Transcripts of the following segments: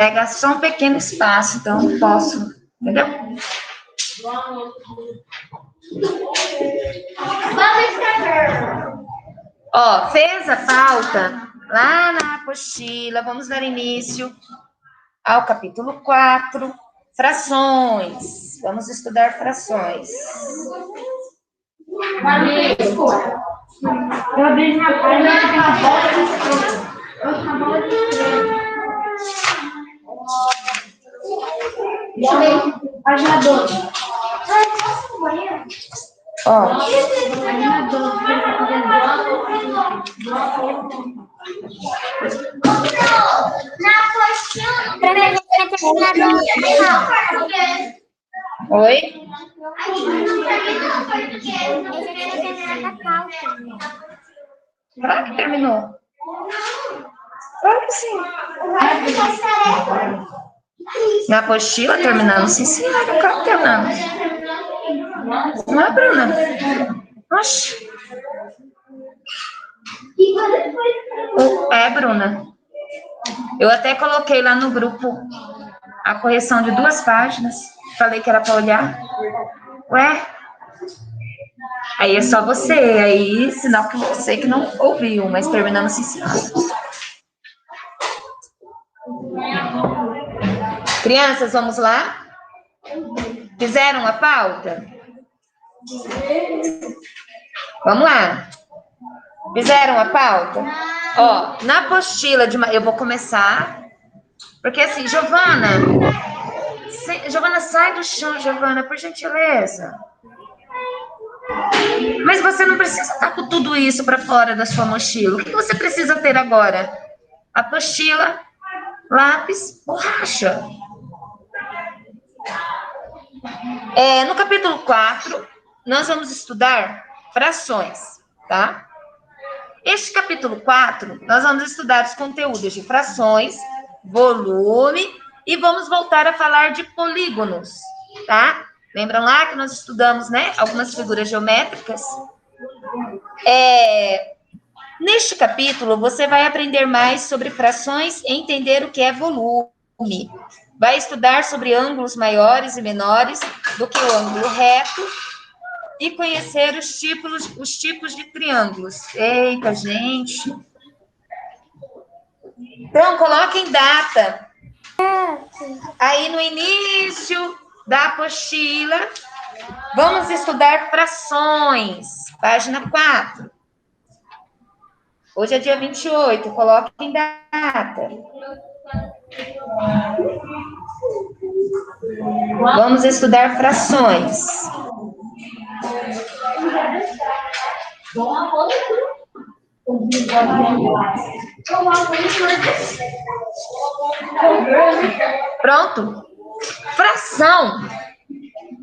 pega só um pequeno espaço, então não posso, entendeu? Ó, fez a pauta lá na apostila, vamos dar início ao capítulo 4, frações. Vamos estudar frações. Eu abri minha página página 12. Ó. Página 12. Oi? Claro que terminou. Claro que sim. Na apostila terminando? Sim, senhora, claro que terminamos. Não é, Bruna? Oxi. É, Bruna. Eu até coloquei lá no grupo a correção de 2 páginas. Falei que era para olhar. Ué? Aí é só você. Aí, sinal que você que não ouviu, mas terminamos sim, senhora. Crianças, vamos lá? Fizeram a pauta? Vamos lá. Fizeram a pauta? Ó, na apostila de... Eu vou começar. Porque assim, Giovana, sai do chão, Giovana, por gentileza. Mas você não precisa estar com tudo isso para fora da sua mochila. O que você precisa ter agora? Apostila, lápis, borracha. No capítulo 4, nós vamos estudar frações, tá? Este capítulo 4, nós vamos estudar os conteúdos de frações, volume, e vamos voltar a falar de polígonos, tá? Lembram lá que nós estudamos, né, algumas figuras geométricas? Neste capítulo, você vai aprender mais sobre frações e entender o que é volume. Vai estudar sobre ângulos maiores e menores do que o ângulo reto e conhecer os tipos de triângulos. Eita, gente! Então, coloquem data. Aí, no início da apostila, vamos estudar frações. Página 4. Hoje é dia 28, coloquem data. Vamos estudar frações. Pronto? Fração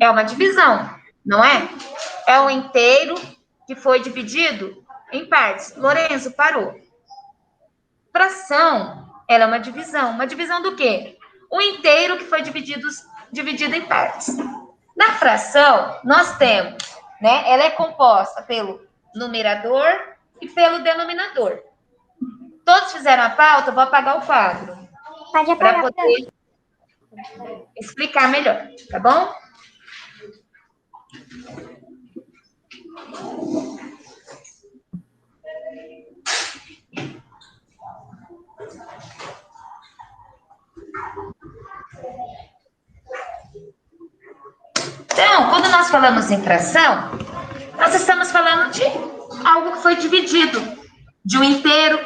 é uma divisão, não é? É um inteiro que foi dividido em partes. Lorenzo, parou. Fração, ela é uma divisão. Uma divisão do quê? Um inteiro que foi dividido em partes. Na fração, nós temos, né? Ela é composta pelo numerador e pelo denominador. Todos fizeram a pauta? Eu vou apagar o quadro. Pode apagar. Para poder explicar melhor, tá bom? Então, quando nós falamos em fração, nós estamos falando de algo que foi dividido, de um inteiro,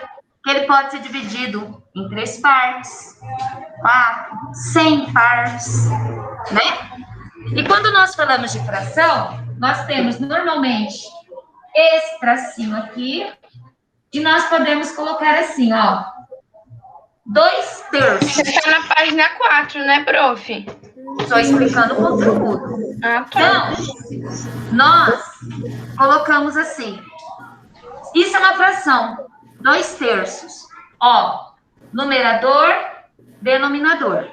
que ele pode ser dividido em 3 partes, 4, 100 partes, né? E quando nós falamos de fração, nós temos normalmente esse tracinho aqui, e nós podemos colocar assim, ó, 2 terços. Você está na página 4, né, prof? Estou explicando o conteúdo. Ah, tá. Então, nós colocamos assim. Isso é uma fração. 2 terços. Ó, numerador, denominador.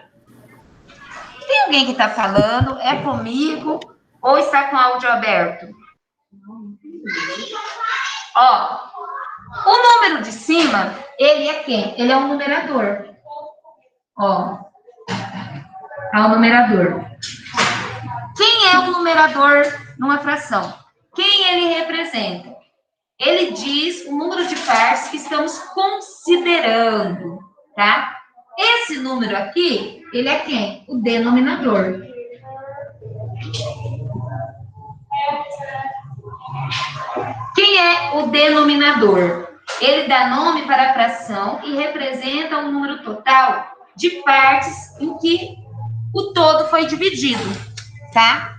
Tem alguém que está falando? É comigo? Ou está com o áudio aberto? Ó, o número de cima, ele é quem? Ele é um numerador. Ó, ao numerador. Quem é o numerador numa fração? Quem ele representa? Ele diz o número de partes que estamos considerando, tá? Esse número aqui, ele é quem? O denominador. Quem é o denominador? Ele dá nome para a fração e representa um número total de partes em que o todo foi dividido, tá?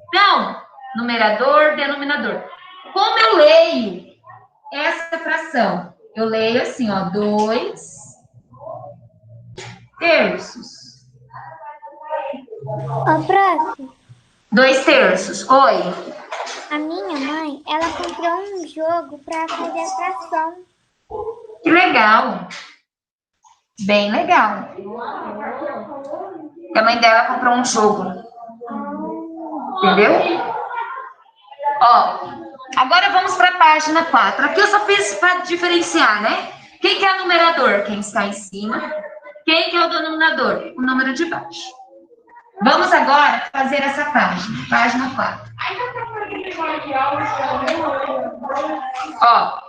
Então, numerador, denominador. Como eu leio essa fração? Eu leio assim, ó, 2 terços. Ô, prof, 2 terços. Oi. a minha mãe, ela comprou um jogo para fazer fração. Que legal. Bem legal. A mãe dela comprou um jogo. Entendeu? Ó, agora vamos para a página 4. Aqui eu só fiz para diferenciar, né? Quem que é o numerador? Quem está em cima. Quem que é o denominador? O número de baixo. Vamos agora fazer essa página. Página 4. Ó.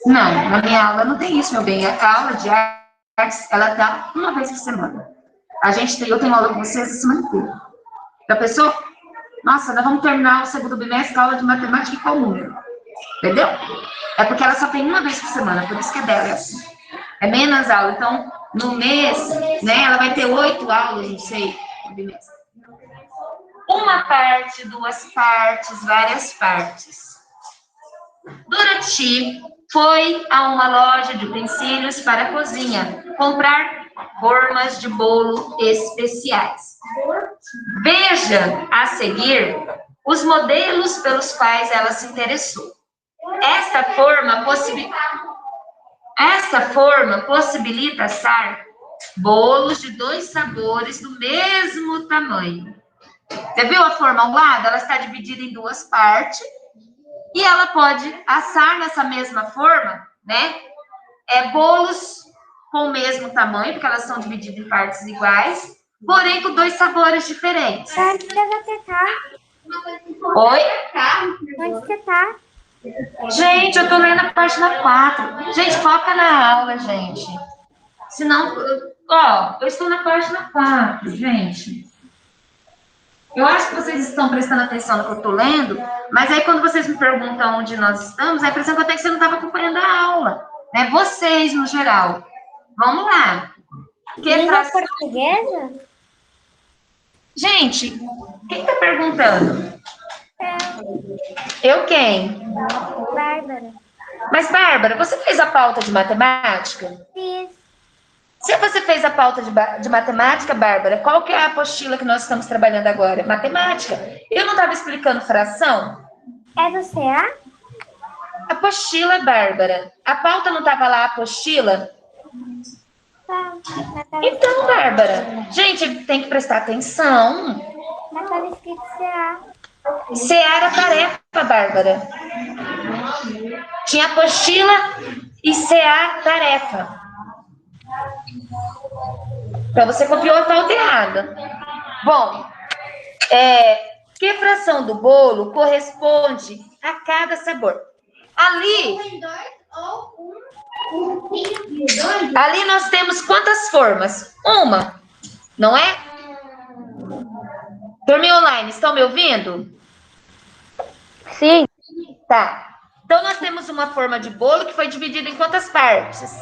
Não, na minha aula não tem isso, meu bem. A aula de artes, ela dá uma vez por semana. Eu tenho aula com vocês a semana inteira. Já pensou? Nossa, nós vamos terminar o segundo bimestre com a aula de matemática e qual número? Entendeu? É porque ela só tem uma vez por semana, por isso que é dela, é assim. É menos aula. Então, no mês, né, ela vai ter 8 aulas, não sei, no bimestre. Uma parte, 2 partes, várias partes. Dorothy foi a uma loja de utensílios para a cozinha comprar formas de bolo especiais. Veja a seguir os modelos pelos quais ela se interessou. Esta forma possibilita assar bolos de 2 sabores do mesmo tamanho. Você viu a forma ao lado? Ela está dividida em 2 partes. E ela pode assar nessa mesma forma, né? Bolos com o mesmo tamanho, porque elas são divididas em partes iguais, porém com 2 sabores diferentes. Onde você tá? Oi? Onde você tá? Gente, eu tô lendo a página 4. Gente, foca na aula, gente. Senão, ó, eu estou na página 4, gente. Eu acho que vocês estão prestando atenção no que eu estou lendo, mas aí quando vocês me perguntam onde nós estamos, a impressão que eu tenho é que você não estava acompanhando a aula. Né? Vocês, no geral. Vamos lá. Língua portuguesa? Gente, quem está perguntando? Eu quem? Bárbara. Mas, Bárbara, você fez a pauta de matemática? Fiz. Se você fez a pauta de matemática, Bárbara, qual que é a apostila que nós estamos trabalhando agora? Matemática. Eu não estava explicando fração? É do CA? Apostila, Bárbara. A pauta não estava lá, a apostila? Tá. Então, Bárbara, gente, tem que prestar atenção. Mas estava escrito CA. CA era tarefa, Bárbara. Tinha apostila e CA tarefa. Então, você copiou a pauta errada. Bom, que fração do bolo corresponde a cada sabor? Ali nós temos quantas formas? Uma, não é? Turminha online, estão me ouvindo? Sim. Tá. Então, nós temos uma forma de bolo que foi dividida em quantas partes?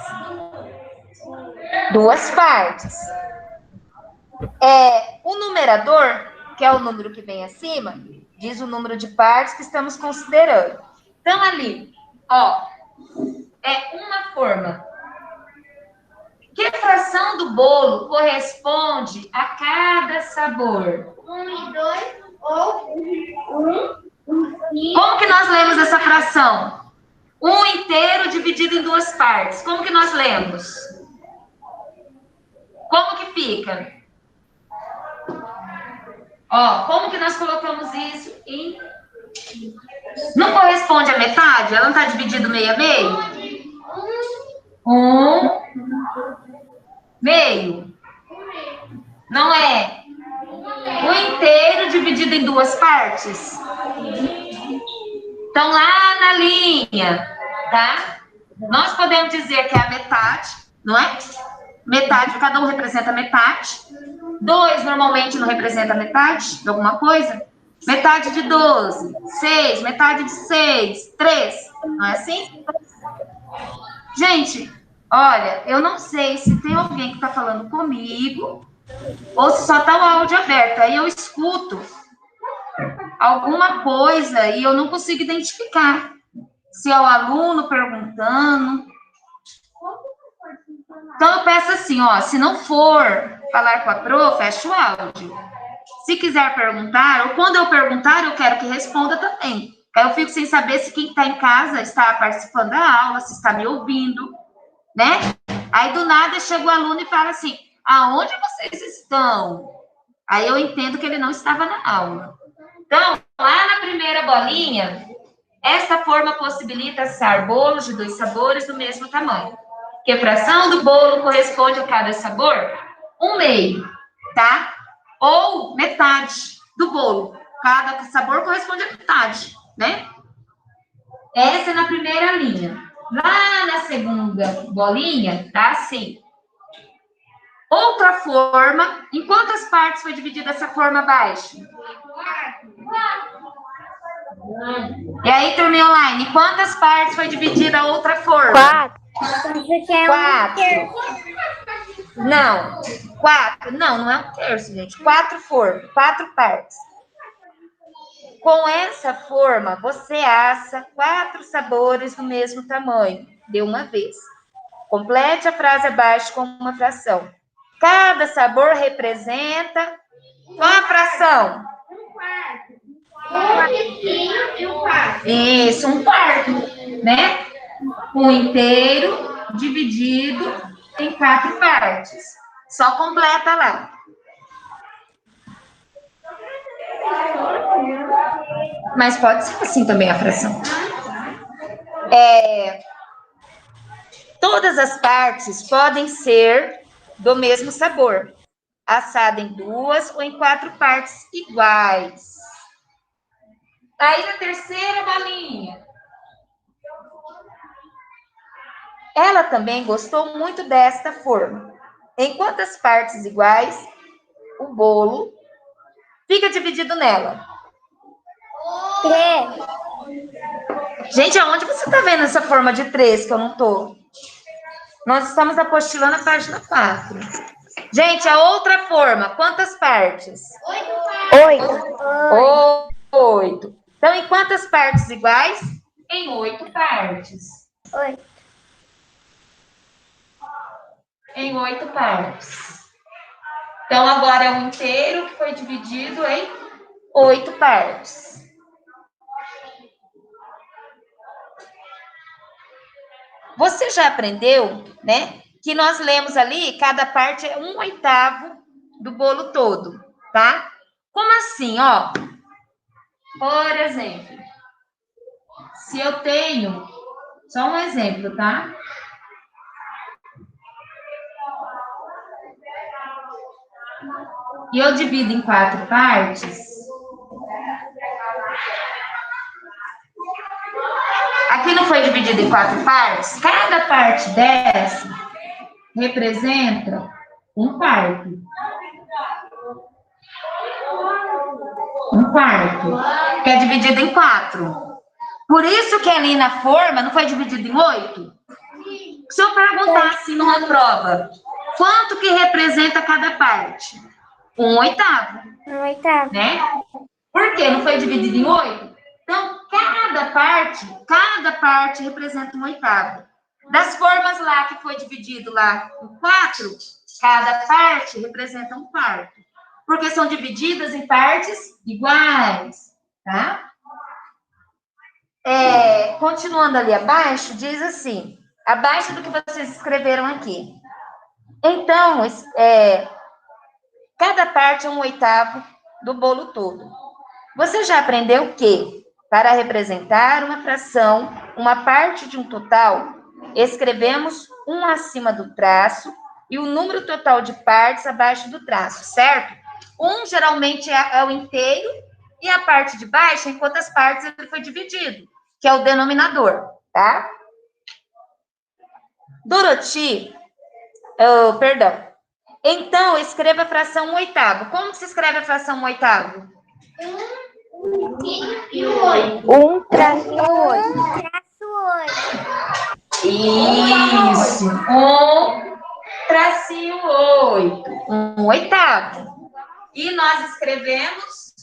2 partes. O numerador, que é o número que vem acima, diz o número de partes que estamos considerando. Então, ali, ó, é uma forma. Que fração do bolo corresponde a cada sabor? 1 e 2 ou 1. Como que nós lemos essa fração? 1 inteiro dividido em 2 partes. Como que nós lemos? Como que fica? Ó, como que nós colocamos isso em... Não corresponde à metade? Ela não está dividida meio a meio? 1 meio. Não é o inteiro dividido em duas partes? Então, lá na linha, tá? Nós podemos dizer que é a metade, não é? Metade, cada um representa metade. 2 normalmente não representa metade de alguma coisa. Metade de 12, 6, metade de 6, 3. Não é assim? Gente, olha, eu não sei se tem alguém que está falando comigo ou se só está o áudio aberto. Aí eu escuto alguma coisa e eu não consigo identificar se é o aluno perguntando. Então, eu peço assim, ó, se não for falar com a prof, fecha o áudio. Se quiser perguntar, ou quando eu perguntar, eu quero que responda também. Aí eu fico sem saber se quem está em casa está participando da aula, se está me ouvindo, né? Aí, do nada, chega o aluno e fala assim, aonde vocês estão? Aí eu entendo que ele não estava na aula. Então, lá na primeira bolinha, esta forma possibilita assar bolos de 2 sabores do mesmo tamanho. Que a fração do bolo corresponde a cada sabor? 1/2, tá? Ou metade do bolo. Cada sabor corresponde a metade, né? Essa é na primeira linha. Lá na segunda bolinha, tá assim. Outra forma, em quantas partes foi dividida essa forma abaixo? E aí, turminha online, em quantas partes foi dividida a outra forma? 4. 4. Não, 4. Não é um terço, gente. 4 formas, 4 partes. Com essa forma, você assa 4 sabores do mesmo tamanho, de uma vez. Complete a frase abaixo com uma fração. Cada sabor representa qual a fração? 1/4 e 1/4. Isso, 1/4, né? Um inteiro dividido em 4 partes. Só completa lá. Mas pode ser assim também a fração. Todas as partes podem ser do mesmo sabor, assada em 2 ou em 4 partes iguais. Aí na terceira bolinha. Ela também gostou muito desta forma. Em quantas partes iguais o bolo fica dividido nela? 3. Gente, aonde você está vendo essa forma de 3 que eu não estou? Nós estamos apostilando a página 4. Gente, a outra forma, quantas partes? 8. Então, em quantas partes iguais? Em 8 partes. 8. Em 8 partes. Então, agora é um inteiro que foi dividido em 8 partes. Você já aprendeu, né? Que nós lemos ali, cada parte é 1/8 do bolo todo, tá? Como assim, ó? Por exemplo, se eu tenho, só um exemplo, tá? E eu divido em 4 partes. Aqui não foi dividido em 4 partes? Cada parte dessa representa 1/4. 1/4. Que é dividido em 4. Por isso que ali na forma não foi dividido em 8? Se eu perguntar assim numa prova, quanto que representa cada parte? 1/8. 1/8. Né? Por quê? Não foi dividido em 8? Então, cada parte representa 1/8. Das formas lá que foi dividido lá em 4, cada parte representa 1/4. Porque são divididas em partes iguais, tá? Continuando ali abaixo, diz assim, abaixo do que vocês escreveram aqui. Então, cada parte é 1/8 do bolo todo. Você já aprendeu que, para representar uma fração, uma parte de um total, escrevemos 1 acima do traço e o número total de partes abaixo do traço, certo? Geralmente é o inteiro e a parte de baixo, em quantas partes ele foi dividido, que é o denominador, tá? Dorothy, perdão. Então, escreva a fração 1/8. Como se escreve a fração 1/8? 1/8. Isso. 1/8. 1/8. E nós escrevemos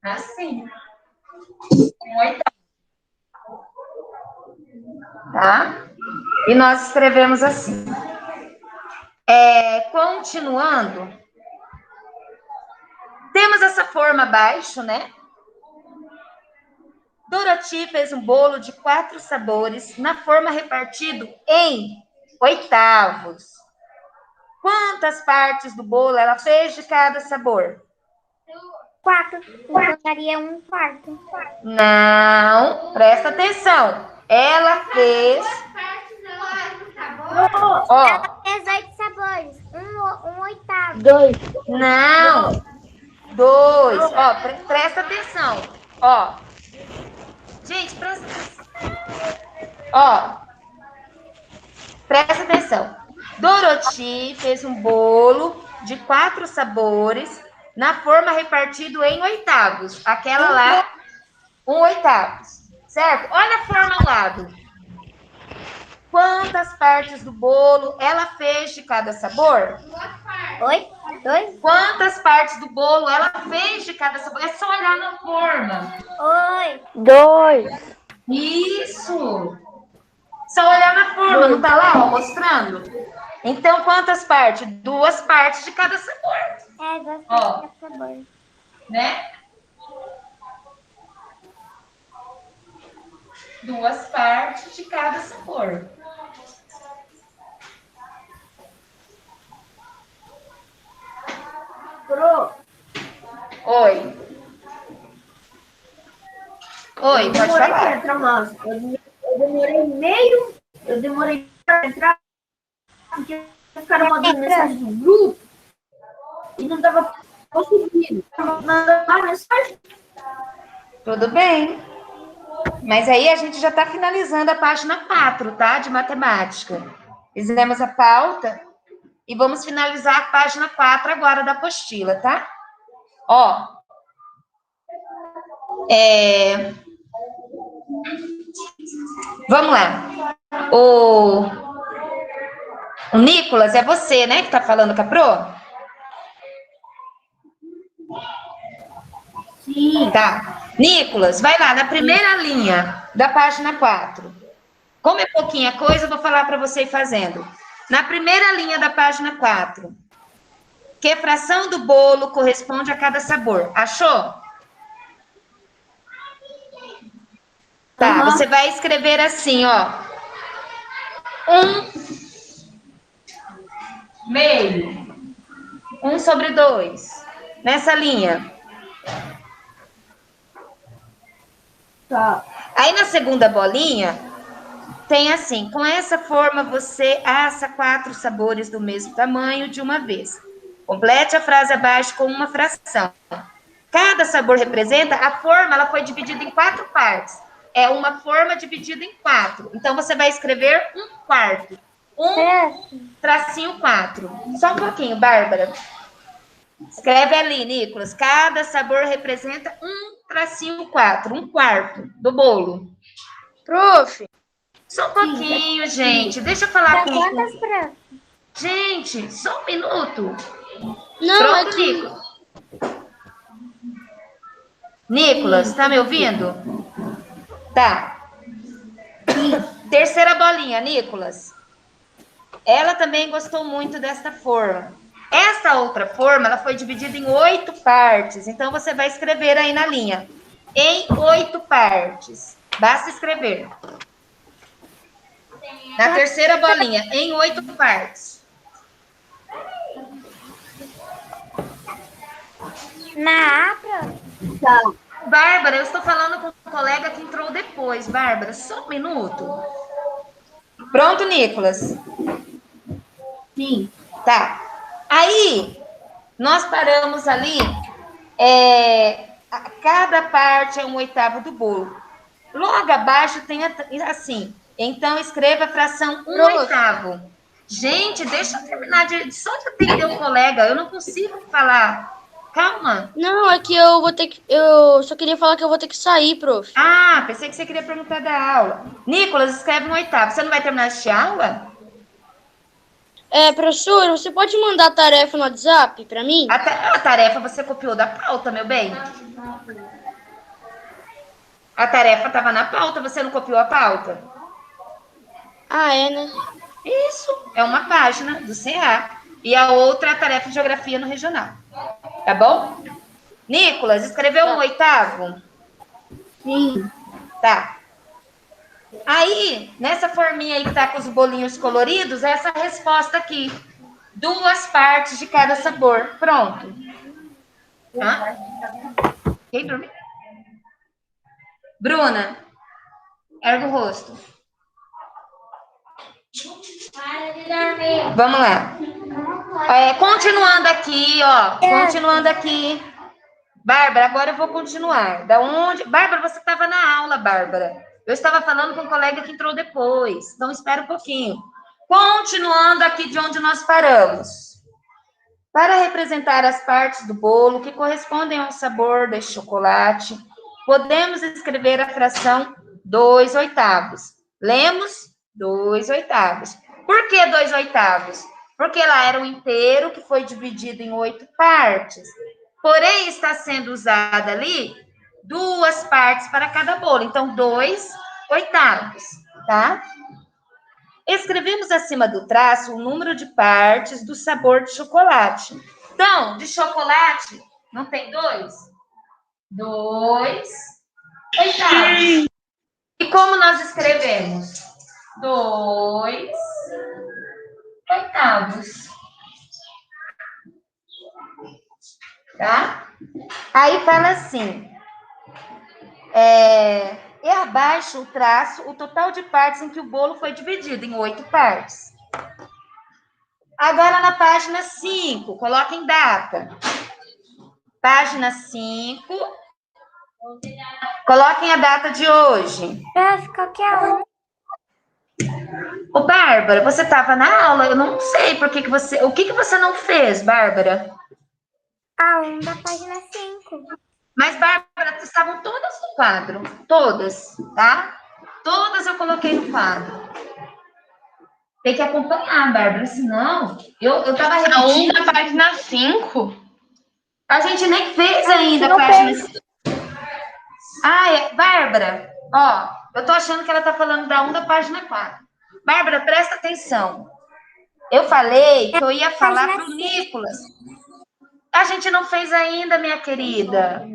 assim. 1/8. Tá? E nós escrevemos assim. Continuando. Temos essa forma abaixo, né? Dorothy fez um bolo de 4 sabores na forma repartido em 8avos. Quantas partes do bolo ela fez de cada sabor? 4. Então daria 1/4. Não, presta atenção. Ela fez... Ó, Ela fez 8 sabores. 1/8. 2. não. 2. Ó, presta atenção. Ó. Gente, presta atenção. Ó. Presta atenção. Dorothy fez um bolo de 4 sabores na forma repartido em 8avos. Aquela lá, 1/8. Certo? Olha a forma ao lado. Quantas partes do bolo ela fez de cada sabor? 2. Quantas partes do bolo ela fez de cada sabor? É só olhar na forma. 2. Isso! Só olhar na forma, não tá lá, ó, mostrando? Então, quantas partes? 2 partes de cada sabor. 2 Ó. partes de cada sabor. Né? 2 partes de cada sabor. Oi. Oi, pode falar. Eu demorei para entrar, porque ficaram mandando mensagem no grupo e não estava conseguindo mandar uma mensagem. Tudo bem. Mas aí a gente já está finalizando a página 4, tá? De matemática. Fizemos a pauta e vamos finalizar a página 4 agora da apostila, tá? Ó. Vamos lá. O Nicolas, é você, né, que está falando com a Pro? Sim. Tá. Nicolas, vai lá na primeira linha da página 4. Como é pouquinha coisa, eu vou falar para você ir fazendo. Na primeira linha da página 4. Que fração do bolo corresponde a cada sabor? Achou? Tá, você vai escrever assim, ó. 1/2. 1/2. Nessa linha. Tá. Aí na segunda bolinha, tem assim, com essa forma você assa 4 sabores do mesmo tamanho de uma vez. Complete a frase abaixo com uma fração. Cada sabor representa, a forma ela foi dividida em 4 partes. É uma forma dividida em 4. Então, você vai escrever 1/4. 1/4. Só um pouquinho, Bárbara. Escreve ali, Nicolas. Cada sabor representa 1/4. 1/4 do bolo. Prof, Só um pouquinho, gente. Deixa eu falar com... Quantas, Pro? Gente, só um minuto. não, Pronto, Nicolas. Nicolas, tá me ouvindo? Tá. Terceira bolinha, Nicolas. Ela também gostou muito desta forma. Essa outra forma, ela foi dividida em 8 partes. Então, você vai escrever aí na linha. Em 8 partes. Basta escrever. Na terceira bolinha, em 8 partes. Na A, Pro? Tá. Bárbara, eu estou falando com um colega que entrou depois. Bárbara, só um minuto. Pronto, Nicolas? Sim. Tá. Aí, nós paramos ali, cada parte é 1/8 do bolo. Logo abaixo tem assim, então escreva a fração 1/8. Gente, deixa eu terminar só de atender o colega, eu não consigo falar. Calma. Não, é que eu vou ter que. Eu só queria falar que eu vou ter que sair, prof. Ah, pensei que você queria perguntar da aula. Nicolas, escreve 1/8. Você não vai terminar essa aula? Professor, você pode mandar a tarefa no WhatsApp pra mim? A tarefa você copiou da pauta, meu bem. A tarefa estava na pauta, você não copiou a pauta? Ah, é, né? Isso, é uma página do CA. E a outra é a tarefa de geografia no regional. Tá bom? Nicolas, escreveu 1/8? Sim. Tá. Aí, nessa forminha aí que tá com os bolinhos coloridos, essa é a resposta aqui. 2 partes de cada sabor. Pronto. Hã? Quem dormiu? Bruna, erga o rosto. Vamos lá. Continuando aqui, ó. Continuando aqui. Bárbara, agora eu vou continuar. Da onde? Bárbara, você estava na aula, Bárbara. Eu estava falando com um colega que entrou depois. Então, espera um pouquinho. Continuando aqui de onde nós paramos. Para representar as partes do bolo que correspondem ao sabor deste chocolate, podemos escrever a fração 2/8. Lemos 2/8. Por que 2/8? Porque lá era um inteiro que foi dividido em 8 partes. Porém, está sendo usada ali 2 partes para cada bolo. Então, 2/8, tá? Escrevemos acima do traço o número de partes do sabor de chocolate. Então, de chocolate, não tem 2? 2/8. E como nós escrevemos? 2/8. Tá? Aí fala assim, e abaixo o traço, o total de partes em que o bolo foi dividido em 8 partes. Agora na página 5, coloquem data. Página 5, coloquem a data de hoje. Qualquer um. Ô, Bárbara, você estava na aula, eu não sei por que você... O que você não fez, Bárbara? A 1 da página 5. Mas, Bárbara, estavam todas no quadro. Todas, tá? Todas eu coloquei no quadro. Tem que acompanhar, Bárbara, senão... Eu tava repetindo... A 1 da página 5? A gente nem fez ainda a página 5. Bárbara, ó, eu tô achando que ela tá falando da 1 da página 4. Bárbara, presta atenção. Eu falei que eu ia falar pro Nicolas. A gente não fez ainda, minha querida.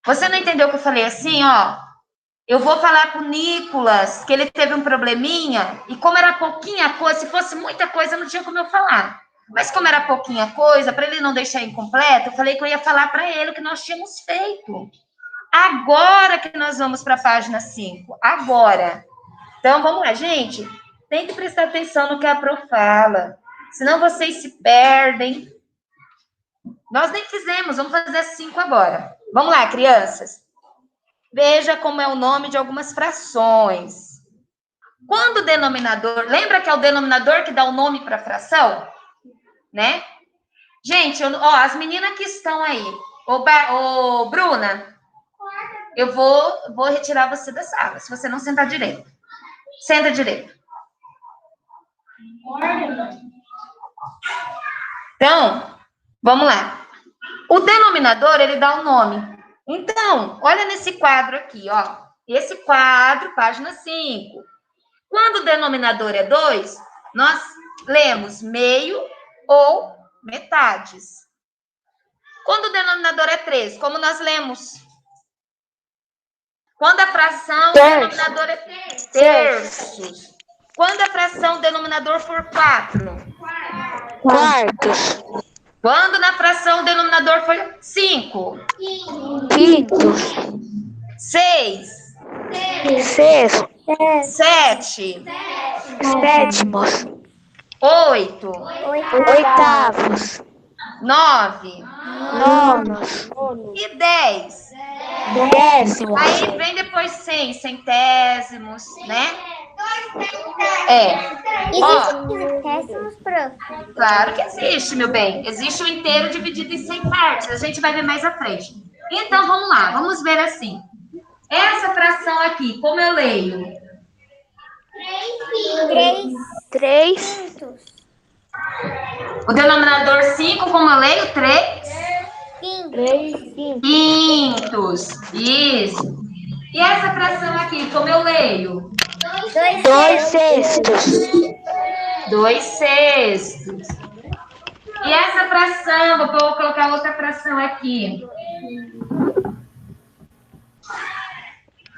Você não entendeu que eu falei assim, ó? Eu vou falar pro Nicolas que ele teve um probleminha e como era pouquinha coisa, se fosse muita coisa, não tinha como eu falar. Mas como era pouquinha coisa, para ele não deixar incompleto, eu falei que eu ia falar para ele o que nós tínhamos feito. Agora que nós vamos para a página 5. Agora. Então, vamos lá, gente. Tem que prestar atenção no que a Pro fala. Senão vocês se perdem. Nós nem fizemos, vamos fazer as 5 agora. Vamos lá, crianças. Veja como é o nome de algumas frações. Quando o denominador... Lembra que é o denominador que dá o nome para a fração? Né? Gente, as meninas que estão aí. Ô, Bruna, eu vou retirar você da sala, se você não sentar direito. Senta direito. Então, vamos lá. O denominador, ele dá um nome. Então, olha nesse quadro aqui, ó. Esse quadro, página 5. Quando o denominador é 2, nós lemos meio ou metades. Quando o denominador é 3, como nós lemos? Quando a fração, o denominador é terços. Quando a fração, o denominador for 4? Quartos. Quando na fração, o denominador for 5? Quintos. 6? Sextos. 7? Sétimos. 8, Oitavos. 9 Nonos. e 10. Décimos. Aí vem depois 100, centésimos, né? É. Ó, Existem décimos, prof. claro que existe, meu bem. Existe o inteiro dividido em 100 partes. A gente vai ver mais à frente. Então, vamos lá. Vamos ver assim. Essa fração aqui, como eu leio? 3. Quintos. O denominador 5, como eu leio? 3 quintos. Isso. E essa fração aqui, como eu leio? 2 sextos. 2 sextos. E essa fração, vou colocar outra fração aqui.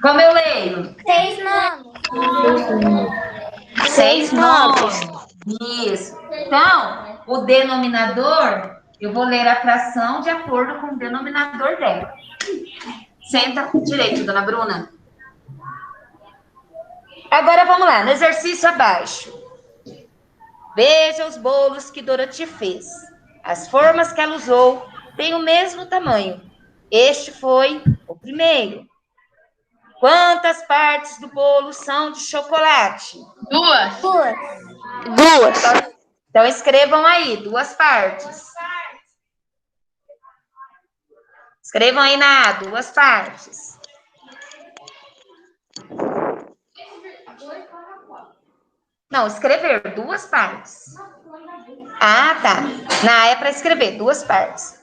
Como eu leio? 6 nonos. 6 nonos. Isso. Então, o denominador, eu vou ler a fração de acordo com o denominador dela. Senta direito, dona Bruna. Agora vamos lá, no exercício abaixo. Veja os bolos que Dorothy fez. As formas que ela usou têm o mesmo tamanho. Este foi o primeiro. Quantas partes do bolo são de chocolate? 2. Então escrevam aí, 2 partes. Escrevam aí na A, 2 partes. Não, escrever 2 partes. Ah, tá. Na A é para escrever 2 partes.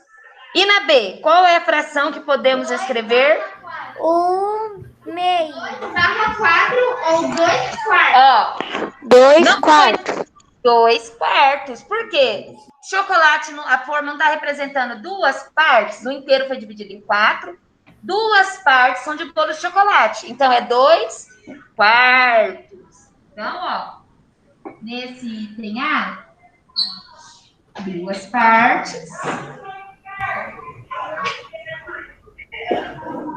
E na B, qual é a fração que podemos escrever? O meio. Barra 4 ou 2 quartos. Ó, 2 não quartos. 2 quartos. Por quê? Chocolate, a forma não está representando 2 partes. No inteiro foi dividido em 4. 2 partes são de bolo de chocolate. Então, é 2 quartos. Então, ó, nesse item A, 2 partes.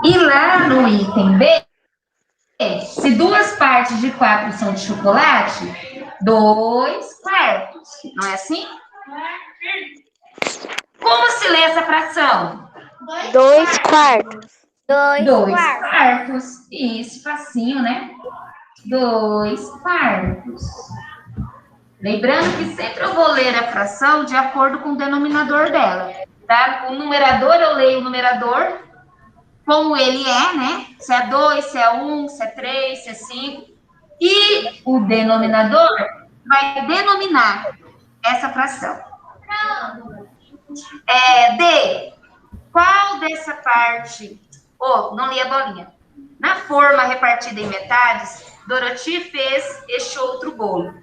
E lá no item B, se 2 partes de 4 são de chocolate, 2 quartos. Não é assim? Como se lê essa fração? 2 quartos. 2 quartos. Isso, facinho, né? 2 quartos. Lembrando que sempre eu vou ler a fração de acordo com o denominador dela, tá? O numerador, eu leio o numerador como ele é, né? Se é 2, se é 1, se é 3, se é 5. E o denominador vai denominar essa fração. D. Qual dessa parte... não li a bolinha. Na forma repartida em metades, Dorothy fez este outro bolo.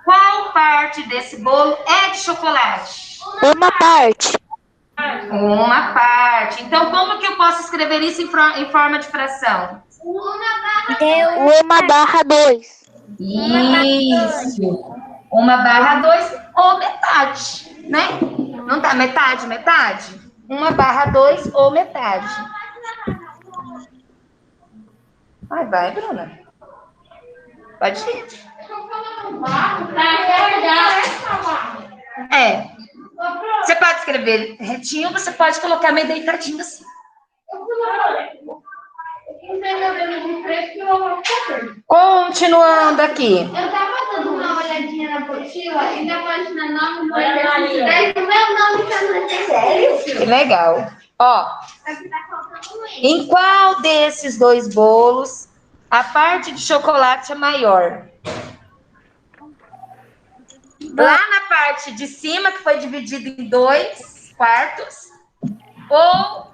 Qual parte desse bolo é de chocolate? Uma parte. Uma parte. Então, como que eu posso escrever isso em forma de fração? 1/2. Isso. 1/2 ou metade, né? Não tá metade? 1/2 ou metade. Vai, Bruna. Pode ir. Você pode escrever retinho, você pode colocar meio deitadinho assim. Continuando aqui. Eu tava dando uma olhadinha na apostila e na página 9 do exercício 10, o meu nome tá no exercício. Que legal. Ó, em qual desses 2 bolos a parte de chocolate é maior? Lá na parte de cima, que foi dividido em 2 quartos, ou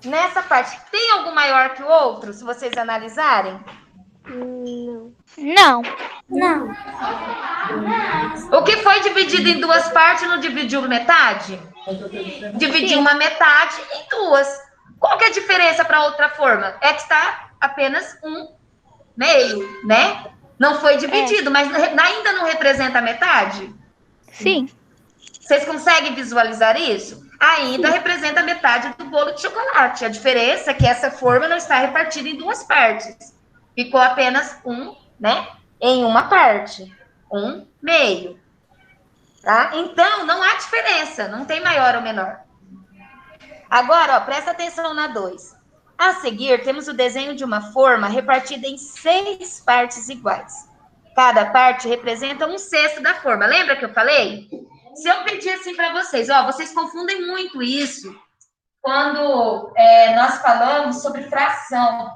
nessa parte, tem algum maior que o outro, se vocês analisarem? Não. O que foi dividido em 2 partes não dividiu metade? Dividiu uma metade em 2. Qual que é a diferença para outra forma? É que está apenas um meio, né? Não foi dividido, mas ainda não representa a metade? Sim. Vocês conseguem visualizar isso? Ainda representa a metade do bolo de chocolate. A diferença é que essa forma não está repartida em 2 partes. Ficou apenas um, né? Em uma parte. um meio. Tá? Então, não há diferença, não tem maior ou menor. Agora, ó, presta atenção na 2. A seguir, temos o desenho de uma forma repartida em 6 partes iguais. Cada parte representa 1/6 da forma. Lembra que eu falei? Se eu pedir assim para vocês, ó, vocês confundem muito isso quando nós falamos sobre fração.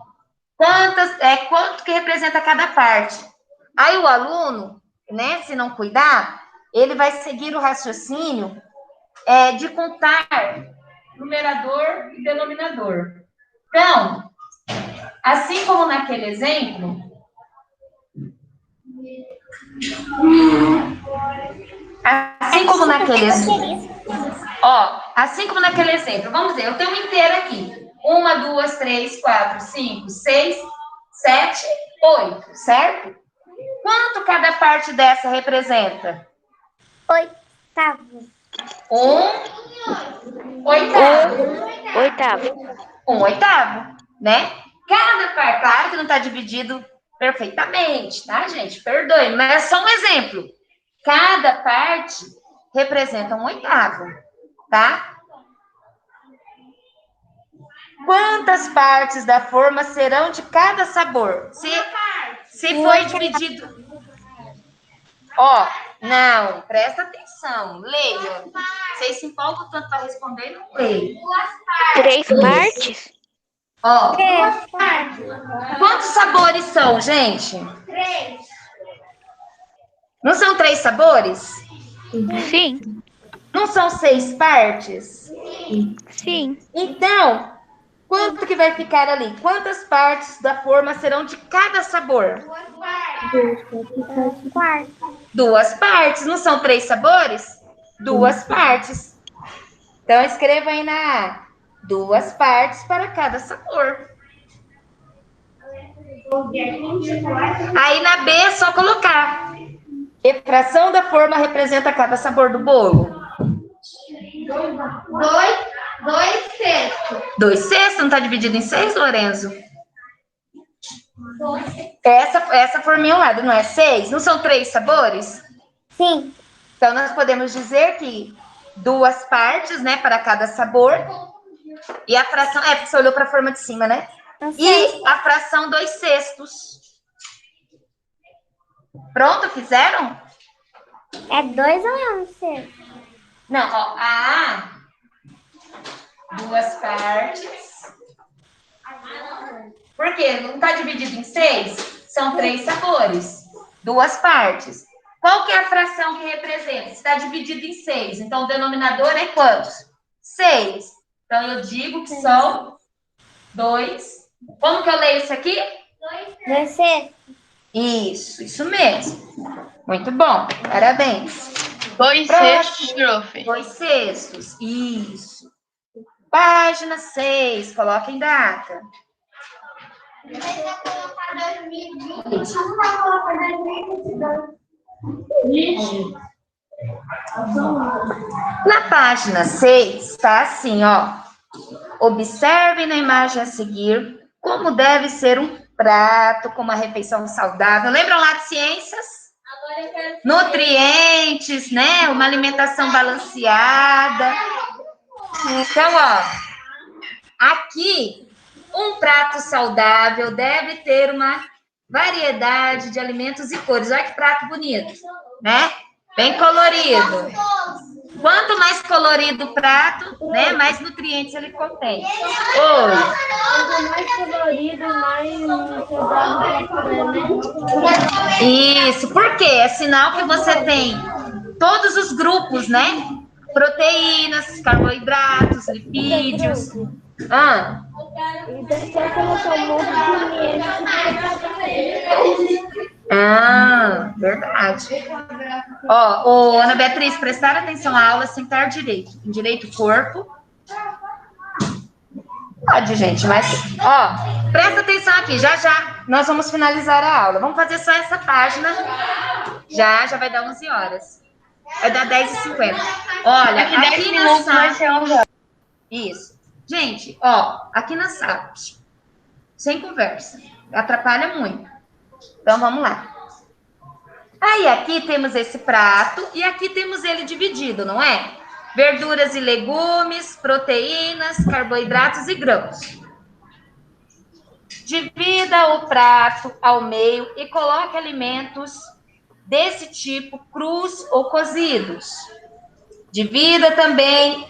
Quanto que representa cada parte? Aí o aluno, né, se não cuidar, ele vai seguir o raciocínio de contar numerador e denominador. Então, assim como naquele exemplo, assim como naquele exemplo, vamos ver, eu tenho um inteiro aqui. 1, 2, 3, 4, 5, 6, 7, 8, certo? Quanto cada parte dessa representa? Oitavo. 1/8. 1/8, né? Cada parte, claro que não está dividido perfeitamente, tá, gente? Perdoe, mas é só um exemplo. Cada parte representa 1/8, tá? Quantas partes da forma serão de cada sabor? Se foi dividido... Ó, não, presta atenção, leiam. Vocês se empolgam tanto para responder e não leiam. 3 partes? Ó, quantos sabores são, gente? 3. Não são 3 sabores? Sim. Não são 6 partes? Sim. Então, quanto que vai ficar ali? Quantas partes da forma serão de cada sabor? 2 partes. Não são 3 sabores? 2 partes. Então, escreva aí na A. 2 partes para cada sabor. Aí na B é só colocar. Que fração da forma representa cada sabor do bolo? 2/6. 2/6, não está dividido em 6, Lorenzo? Essa forminha ao lado, não é 6? Não são 3 sabores? Sim. Então, nós podemos dizer que 2 partes, né, para cada sabor. E a fração... porque você olhou para a forma de cima, né? E a fração 2/6. Pronto, fizeram? É 2 ou é 1/6? Não, ó, a 2 partes. Por quê? Não está dividido em 6? São 3 sabores. 2 partes. Qual que é a fração que representa? Está dividido em 6. Então, o denominador é quantos? 6. Então, eu digo que são 2. Como que eu leio isso aqui? 2/6. Isso mesmo. Muito bom, parabéns. 2/6, prof. 2/6, isso. Página 6, coloquem data. Na página 6, tá assim, ó. Observe na imagem a seguir como deve ser um prato com uma refeição saudável. Lembram lá de ciências? Nutrientes, né? Uma alimentação balanceada. Então, ó, aqui, um prato saudável deve ter uma variedade de alimentos e cores. Olha que prato bonito, né? Bem colorido. Quanto mais colorido o prato, né, mais nutrientes ele contém. Oi. Quanto mais colorido, mais saudável para comer, né? Isso, por quê? É sinal que você tem todos os grupos, né? Proteínas, carboidratos, lipídios. E deve ser colocar um monte de Verdade. Ó, Ana Beatriz, prestar atenção à aula, sentar direito. Endireita o corpo. Pode, gente, mas, ó, presta atenção aqui, já nós vamos finalizar a aula. Vamos fazer só essa página. Já vai dar 11 horas. Vai dar 10h50. Olha, aqui na sala... Isso. Gente, ó, aqui na sala, sem conversa. Atrapalha muito. Então, vamos lá. Aí aqui temos esse prato e aqui temos ele dividido, não é? Verduras e legumes, proteínas, carboidratos e grãos. Divida o prato ao meio e coloque alimentos desse tipo crus ou cozidos. Divida também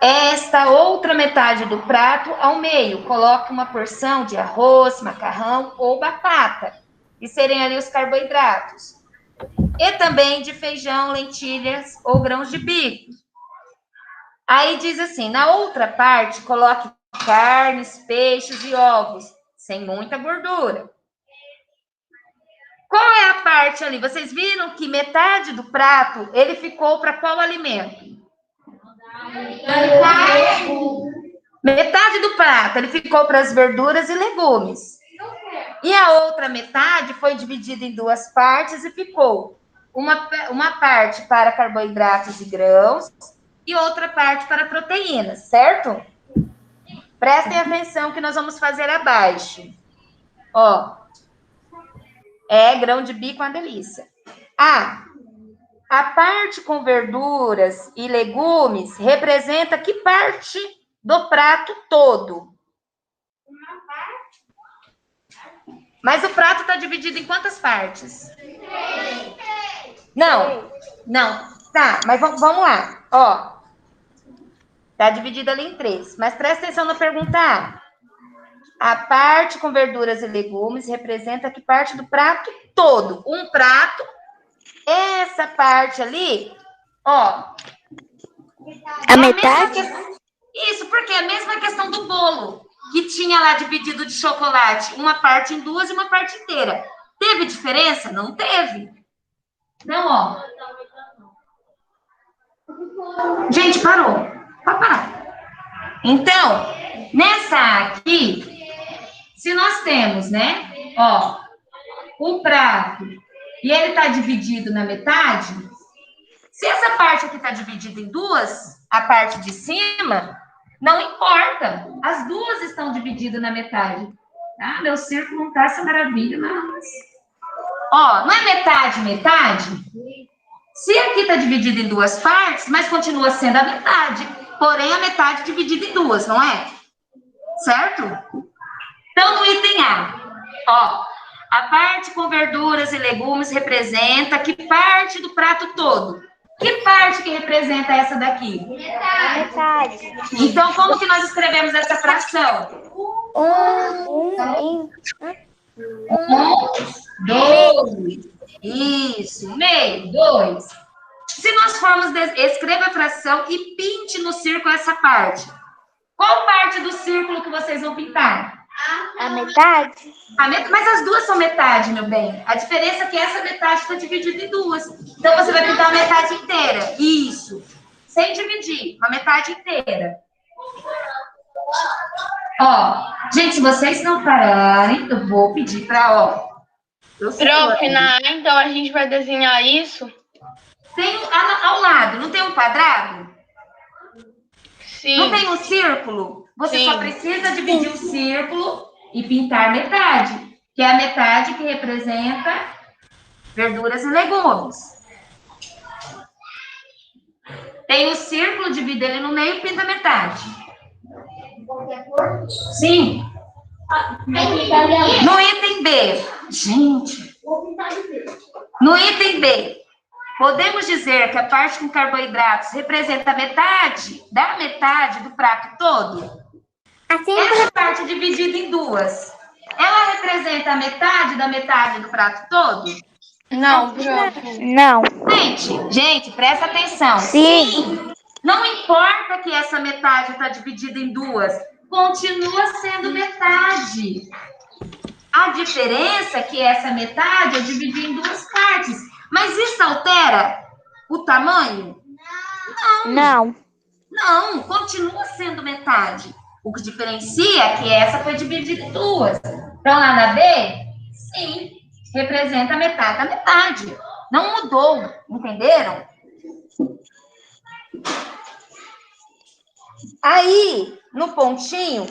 esta outra metade do prato ao meio. Coloque uma porção de arroz, macarrão ou batata, que serem ali os carboidratos. E também de feijão, lentilhas ou grãos de bico. Aí diz assim, na outra parte, coloque carnes, peixes e ovos, sem muita gordura. Qual é a parte ali? Vocês viram que metade do prato, ele ficou para qual alimento? Metade do prato, ele ficou para as verduras e legumes. E a outra metade foi dividida em duas partes e ficou uma parte para carboidratos e grãos e outra parte para proteínas, certo? Prestem atenção que nós vamos fazer abaixo. Ó, grão de bico é uma delícia. A parte com verduras e legumes representa que parte do prato todo? Mas o prato está dividido em quantas partes? Não. Tá, mas vamos lá. Ó, tá dividido ali em 3. Mas presta atenção na pergunta A. A parte com verduras e legumes representa que parte do prato todo? Um prato, essa parte ali, ó. A metade? Isso, porque é a mesma questão do bolo, que tinha lá dividido de chocolate, uma parte em duas e uma parte inteira. Teve diferença? Não teve. Não, ó. Gente, parou. Papai. Então, nessa aqui, se nós temos, né, ó, o prato e ele está dividido na metade, se essa parte aqui está dividida em duas, a parte de cima, não importa. As duas estão divididas na metade. Tá? Meu círculo não tá essa maravilha, mas... Ó, não é metade, metade? Se aqui está dividido em duas partes, mas continua sendo a metade. Porém, a metade dividida em duas, não é? Certo? Então, no item A, ó, a parte com verduras e legumes representa que parte do prato todo? Que parte que representa essa daqui? Metade. Então, como que nós escrevemos essa fração? 2. Isso, meio, 2. Se nós formos, escreva a fração e pinte no círculo essa parte. Qual parte do círculo que vocês vão pintar? A metade? Mas as duas são metade, meu bem. A diferença é que essa metade está dividida em duas. Então, você vai pintar a metade inteira. Isso. Sem dividir. Uma metade inteira. Ó. Gente, se vocês não pararem, eu vou pedir para, ó. Prof, então a gente vai desenhar isso? Tem ao lado, não tem um quadrado? Sim. Não tem um círculo? Você Sim. só precisa dividir o círculo e pintar metade, que é a metade que representa verduras e legumes. Tem o círculo, divide ele no meio e pinta metade. Sim. No item B, gente, no item B, podemos dizer que a parte com carboidratos representa metade da metade do prato todo? Assim, Essa parte dividida em duas, ela representa a metade da metade do prato todo? Não, prof. Não. Gente, presta atenção. Sim. Não importa que essa metade está dividida em duas, continua sendo metade. A diferença é que essa metade eu dividi em duas partes. Mas isso altera o tamanho? Não. Não, continua sendo metade. O que diferencia é que essa foi dividida em duas. Então, lá na B, sim, representa metade da metade. Não mudou, entenderam? Aí, no pontinho,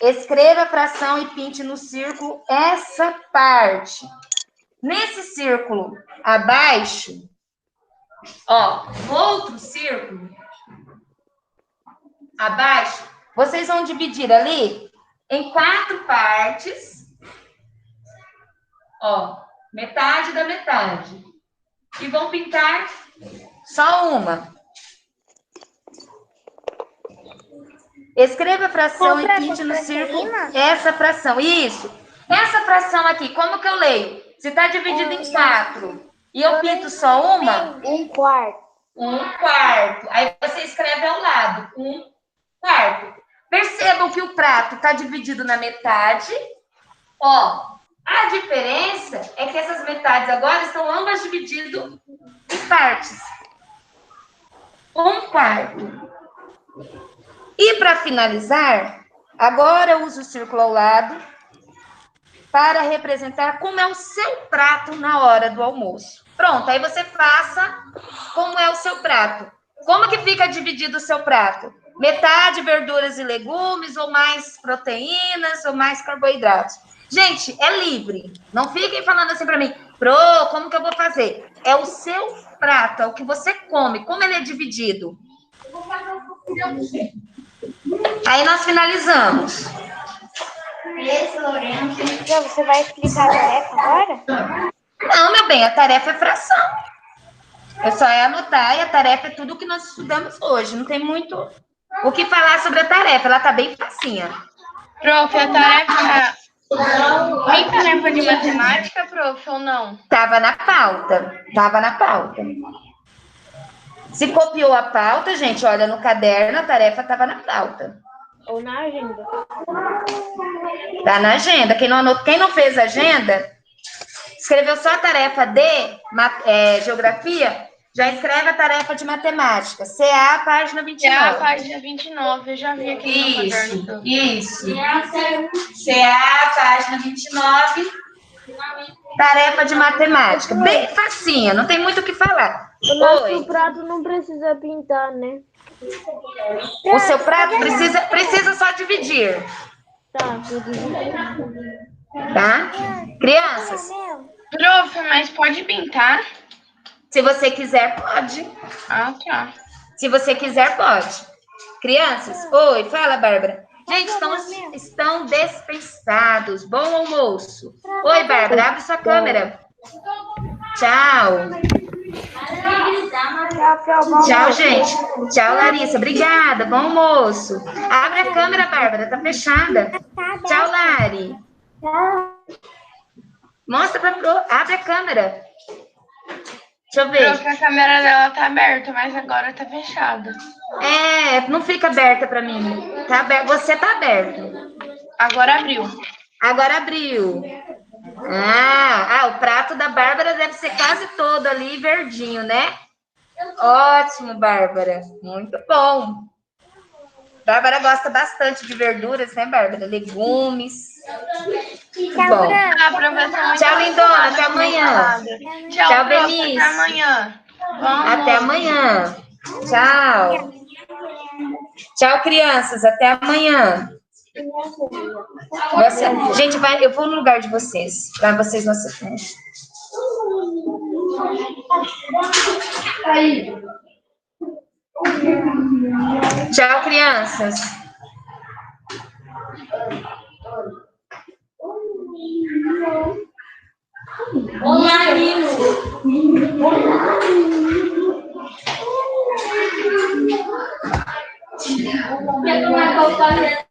escreva a fração e pinte no círculo essa parte. Nesse círculo abaixo, ó, outro círculo abaixo, vocês vão dividir ali em 4 partes, ó, metade da metade, e vão pintar só uma. Escreva a fração e pinte no círculo essa fração. Isso. Essa fração aqui, como que eu leio? Se está dividido em 4 e eu pinto só uma? 1/4. 1/4. Aí você escreve ao lado, 1/4. Percebam que o prato está dividido na metade. Ó, a diferença é que essas metades agora estão ambas divididas em partes. 1/4. E para finalizar, agora eu uso o círculo ao lado para representar como é o seu prato na hora do almoço. Pronto, aí você faça como é o seu prato. Como que fica dividido o seu prato? Metade verduras e legumes, ou mais proteínas, ou mais carboidratos. Gente, é livre. Não fiquem falando assim para mim, Pro, como que eu vou fazer? É o seu prato, é o que você come, como ele é dividido. Aí nós finalizamos. Você vai explicar a tarefa agora? Não, meu bem, a tarefa é fração. É só anotar e a tarefa é tudo o que nós estudamos hoje. Não tem muito o que falar sobre a tarefa, ela tá bem facinha. Prof, a tarefa... Tem tarefa de matemática, prof, ou não? Tava na pauta. Se copiou a pauta, gente, olha no caderno, a tarefa estava na pauta. Ou na agenda. Tá na agenda. Quem não fez a agenda, escreveu só a tarefa de geografia, já escreve a tarefa de matemática. CA, página 29. CA, página 29, eu já vi aqui no caderno. Isso. CA, página 29. Tarefa de matemática. Bem facinha, não tem muito o que falar. O nosso prato não precisa pintar, né? O seu prato precisa só dividir. Tá, Tá? Crianças, Prof, mas pode pintar? se você quiser, pode. Ah, tá. Se você quiser, pode. Crianças, oi, fala, Bárbara. Gente, estão dispensados. Bom almoço. Oi, Bárbara, abre sua câmera. Tchau. Tchau, gente. Tchau, Larissa. Obrigada. Bom almoço. Abre a câmera, Bárbara. Tá fechada. Tchau, Lari. Mostra pra Pro. Abre a câmera. Deixa eu ver. Prof, a câmera dela tá aberta, mas agora tá fechada. Não fica aberta pra mim. Tá aberto. Você tá aberto. Agora abriu. Agora abriu. O prato da Bárbara deve ser quase todo ali verdinho, né? Ótimo, Bárbara. Muito bom. Bárbara gosta bastante de verduras, né, Bárbara? Legumes. Bom. Tchau, lindona. Até amanhã. Tchau, Benício. Até amanhã. Até amanhã. Tchau. Tchau, crianças. Até amanhã. Gente, eu vou no lugar de vocês, para vocês não assistirem. Tchau, crianças. Olá, Quer tomar